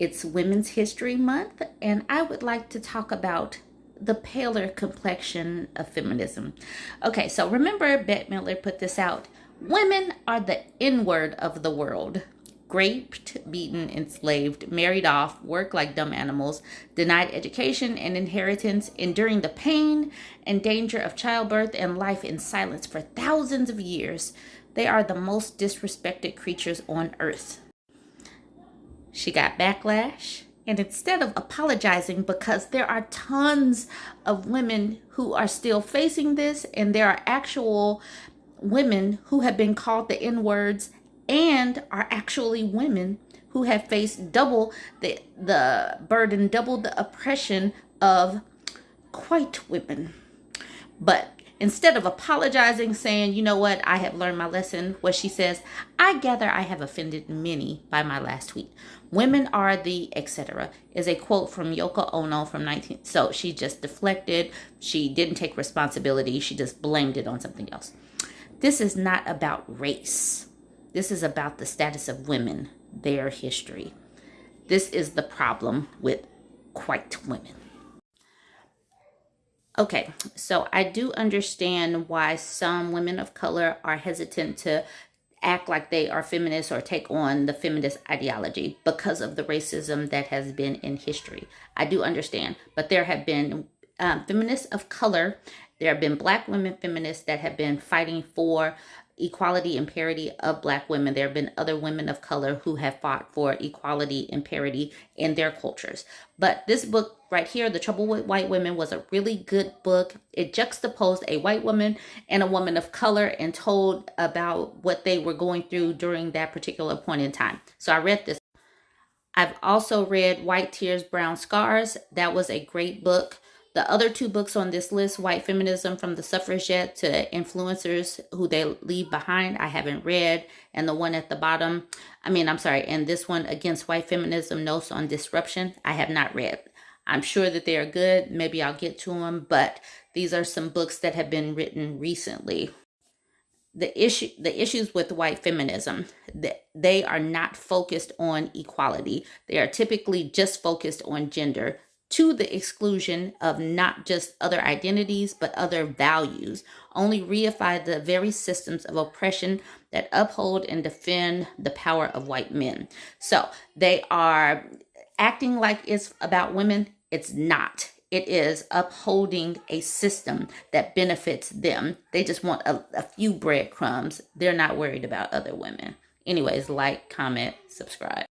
It's Women's History Month, and I would like to talk about the paler complexion of feminism. Okay, so remember Bette Midler put this out. Women are the N-word of the world. Raped, beaten, enslaved, married off, work like dumb animals, denied education and inheritance, enduring the pain and danger of childbirth and life in silence for thousands of years. They are the most disrespected creatures on earth. She got backlash, and instead of apologizing, because there are tons of women who are still facing this, and there are actual women who have been called the N-words and are actually women who have faced double the burden, double the oppression of white women. But instead of apologizing, saying, you know what, I have learned my lesson, what she says, I gather I have offended many by my last tweet. Women are the etc. is a quote from Yoko Ono from 19. So she just deflected. She didn't take responsibility. She just blamed it on something else. This is not about race. This is about the status of women, their history. This is the problem with white women. Okay, so I do understand why some women of color are hesitant to act like they are feminists or take on the feminist ideology because of the racism that has been in history. I do understand, but there have been feminists of color. There have been Black women feminists that have been fighting for equality and parity of Black women. There have been other women of color who have fought for equality and parity in their cultures. But this book right here, The Trouble with White Women, was a really good book. It juxtaposed a white woman and a woman of color and told about what they were going through during that particular point in time. So I read this. I've also read White Tears, Brown Scars. That was a great book. The other two books on this list, White Feminism from the Suffragette to Influencers Who They Leave Behind, I haven't read. And the one at the bottom, and this one, Against White Feminism, Notes on Disruption, I have not read. I'm sure that they are good. Maybe I'll get to them, but these are some books that have been written recently. The issues with white feminism, they are not focused on equality. They are typically just focused on gender, to the exclusion of not just other identities, but other values, only reify the very systems of oppression that uphold and defend the power of white men. So they are acting like it's about women. It's not. It is upholding a system that benefits them. They just want a few breadcrumbs. They're not worried about other women. Anyways, like, comment, subscribe.